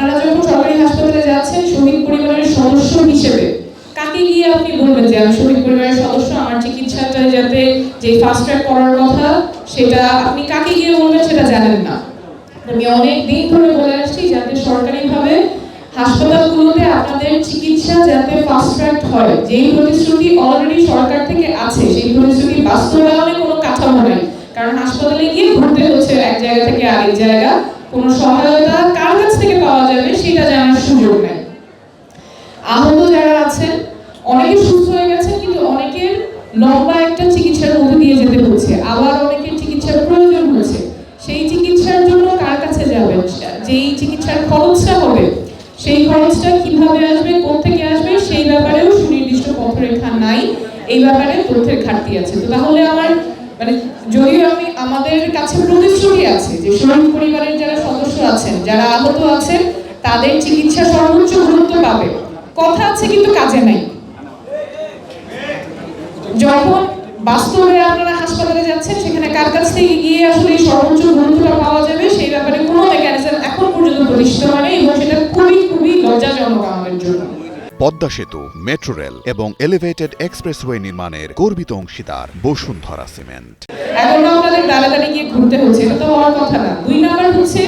আপনারা যখন সরকারি হাসপাতালে যাচ্ছেন শহীদ পরিবারের সদস্য হিসেবে কাকে গিয়ে আপনি বলবেন যে আমি শহীদ পরিবারের সদস্য, আমার চিকিৎসাটা যাতে যে ফাস্ট ট্র্যাক করার কথা সেটা আপনি কাকে গিয়ে বলবেন সেটা জানেন না। আমি অনেক দিন ধরে বলে আসছি যাতে সরকারিভাবে হাসপাতালগুলোতে আপনাদের চিকিৎসা যাতে ফাস্ট ট্র্যাক হয়, যেই প্রতিশ্রুতি অলরেডি সরকার থেকে আছে সেই প্রতিশ্রুতি বাস্তবায়নে কোনো কাঠামো নেই। কারণ হাসপাতালে গিয়ে ঘুরতে হচ্ছে এক জায়গা থেকে আরেক জায়গা, কোনো সহায়তা কার কাছ থেকে পাওয়া যাবে সেটা জানার সুযোগ নেই। আহত যারা আছেন অনেকে সুস্থ হয়ে গেছেন, কিন্তু অনেকের লম্বা একটা চিকিৎসার মধ্যে দিয়ে যেতে হচ্ছে, আবার অনেকের চিকিৎসার প্রয়োজন হচ্ছে। সেই চিকিৎসার জন্য কার কাছে যাবেন, যেই চিকিৎসার খরচটা হবে সেই খরচটা কিভাবে আসবে, কোত্থেকে আসবে সেই ব্যাপারেও সুনির্দিষ্ট পথরেখা নাই। এই ব্যাপারে তথ্যের ঘাটতি আছে। তো তাহলে আমার যদিও আমাদের কাছে প্রতিশ্রুতি আছে যে শহীদ পরিবারের যারা সদস্য আছেন, যারা আহত আছেন তাদের চিকিৎসা সর্বোচ্চ গুরুত্ব পাবে, কথা আছে কিন্তু কাজে নাই। যখন বাস্তবে আপনারা হাসপাতালে যাচ্ছেন সেখানে কার কাছ থেকে গিয়ে আসলে এই সর্বোচ্চ গুরুত্বটা পাওয়া যাবে সেই ব্যাপারে কোনো মেকানিজম এখন পর্যন্ত প্রতিষ্ঠিত হয়নি, এবং সেটা খুবই খুবই লজ্জাজনক আমাদের জন্য। পদ্মা সেতু, মেট্রো রেল এবং এলিভেটেড এক্সপ্রেসওয়ে নির্মাণের গর্বিত অংশীদার বসুন্ধরা সিমেন্ট। এখন আপনাদের দাঁড়াদাঁড়ি গিয়ে ঘুরতে হচ্ছে, এটা তো হওয়ার কথা না। 2 নাম্বার হচ্ছে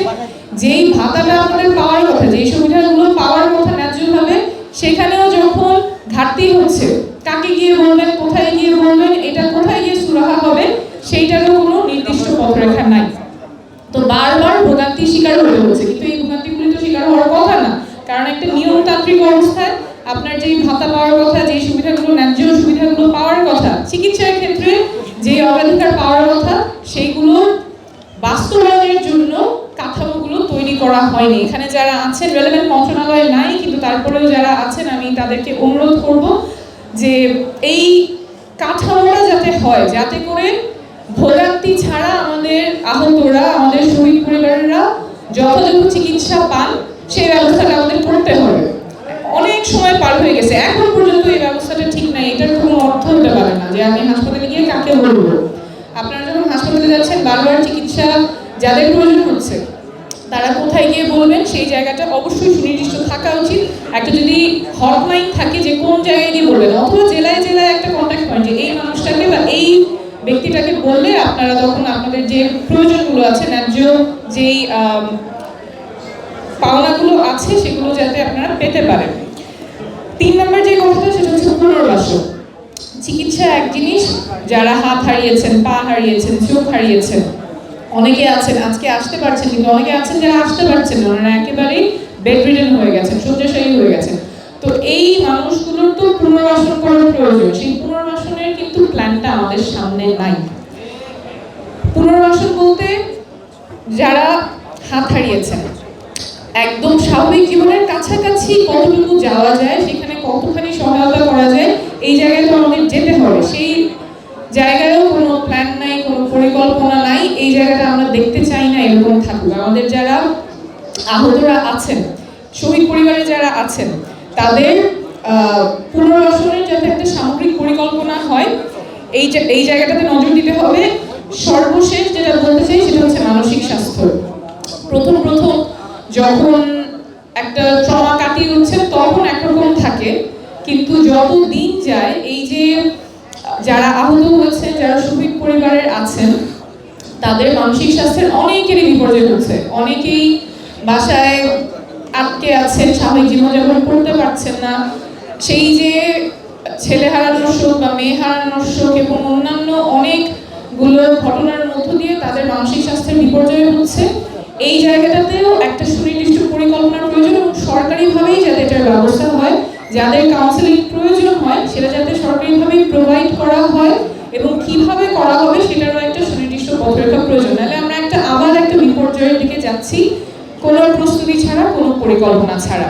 যেই ভাতাটা আপনাদের পাওয়ার কথা, যেই সুবিধাগুলো পাওয়ার কথা ন্যায্যভাবে, সেখানেও যখন ঘাটতি হচ্ছে কাকে গিয়ে বলবেন, কোথায় গিয়ে বলবেন, এটা কোথায় গিয়ে সুরাহা হবে সেইটারও কোনো নির্দিষ্ট পথরেখা নাই। তো বারবার ভোগান্তির শিকার হতে হচ্ছে, কিন্তু এই ভোগান্তিগুলি তো শিকার হওয়ার কথা না। কারণ একটা নিয়মতান্ত্রিক অবস্থায় আপনার যেই ভাতা পাওয়ার কথা, যেই সুবিধাগুলো ন্যায্য সুবিধাগুলো পাওয়ার কথা, চিকিৎসার ক্ষেত্রে যে অগ্রাধিকার পাওয়ার কথা, সেইগুলো বাস্তবায়নের জন্য কাঠামোগুলো তৈরি করা হয়নি। এখানে যারা আছেন, রেলেভেন্ট মন্ত্রণালয়ে নাই, কিন্তু তারপরেও যারা আছেন আমি তাদেরকে অনুরোধ করব যে এই কাঠামোটা যাতে হয়, যাতে করে ভোগান্তি ছাড়া আমাদের আহতরা, আমাদের শহীদ পরিবারেরা যথাযথ চিকিৎসা পান, সেই ব্যবস্থাটা আমাদের করতে হবে। অনেক সময় পার হয়ে গেছে, এখন পর্যন্ত এই ব্যবস্থাটা ঠিক নাই। এটার কোনো অর্থ হতে পারে না যে আমি হাসপাতালে গিয়ে কাকে বলবো। আপনারা যখন হাসপাতালে যাচ্ছেন বারবার চিকিৎসা যাদের প্রয়োজন হচ্ছে তারা কোথায় গিয়ে বলবেন সেই জায়গাটা অবশ্যই সুনির্দিষ্ট থাকা উচিত। একটা যদি হটলাইন থাকে যে কোন জায়গায় গিয়ে বলবেন, অথবা জেলায় জেলায় একটা কন্ট্যাক্ট পয়েন্ট, যে এই মানুষটাকে বা এই ব্যক্তিটাকে বললে আপনারা তখন আপনাদের যে প্রয়োজনগুলো আছে, ন্যায্য যেই পাওনাগুলো আছে সেগুলো যাতে আপনারা পেতে পারেন। 3 নম্বর যে কথাটা সেটা হচ্ছে পুনর্বাসন। চিকিৎসা এক জিনিস, যারা হাত হারিয়েছেন, পা হারিয়েছেন, চোখ হারিয়েছেন, অনেকে আছেন আজকে আসতে পারছেন, কিন্তু অনেকে আছেন যারা আসতে পারছেন না, ওনারা একেবারেই বেডরিডেন হয়ে গেছেন, শয্যাশায়ী হয়ে গেছেন। তো এই মানুষগুলোর তো পুনর্বাসন করার প্রয়োজন, সেই পুনর্বাসনের কিন্তু প্ল্যানটা আমাদের সামনে নাই। পুনর্বাসন বলতে যারা হাত হারিয়েছেন, একদম স্বাভাবিক জীবনের কাছাকাছি কতটুকু যাওয়া যায়, সেখানে কতখানি সহায়তা করা যায়, এই জায়গায় তো আমাদের যেতে হবে। সেই জায়গায়ও কোনো প্ল্যান নাই, কোনো পরিকল্পনা নাই। এই জায়গাটা আমরা দেখতে চাই না এরকম থাকুক। আমাদের যারা আহতরা আছেন, শহীদ পরিবারে যারা আছেন, তাদের পুনর্বাসনের যাতে একটা সামগ্রিক পরিকল্পনা হয়, এই জায়গাটাতে নজর দিতে হবে। সর্বশেষ যেটা বলতে চাই সেটা হচ্ছে মানসিক স্বাস্থ্য। প্রথম যখন একটা ট্রমা কাটিয়ে উঠছে তখন একরকম থাকে, কিন্তু যত দিন যায় এই যে যারা আহত হয়েছে, যারা শহীদ পরিবারের আছেন, তাদের মানসিক স্বাস্থ্যের অনেকেরই বিপর্যয় হচ্ছে। অনেকেই বাসায় আটকে আছেন, স্বাভাবিক জীবনযাপন করতে পারছেন না। সেই যে ছেলে হারানোর শোক বা মেয়ে হারানোর শোক এবং অন্যান্য অনেকগুলো ঘটনার মধ্য দিয়ে তাদের মানসিক স্বাস্থ্যের বিপর্যয় হচ্ছে। এই জায়গাটাতেও একটা সুনির্দিষ্ট পরিকল্পনার প্রয়োজন, এবং সরকারিভাবেই যাতে এটার ব্যবস্থা হয়। যাদের কাউন্সেলিং প্রয়োজন হয় সেটা যাতে সরকারিভাবেই প্রোভাইড করা হয়, এবং কিভাবে করা হবে সেটারও একটা সুনির্দিষ্ট পথরেখা প্রয়োজন। নাহলে আমরা আবার একটা বিপর্যয়ের দিকে যাচ্ছি, কোনো প্রস্তুতি ছাড়া, কোনো পরিকল্পনা ছাড়া।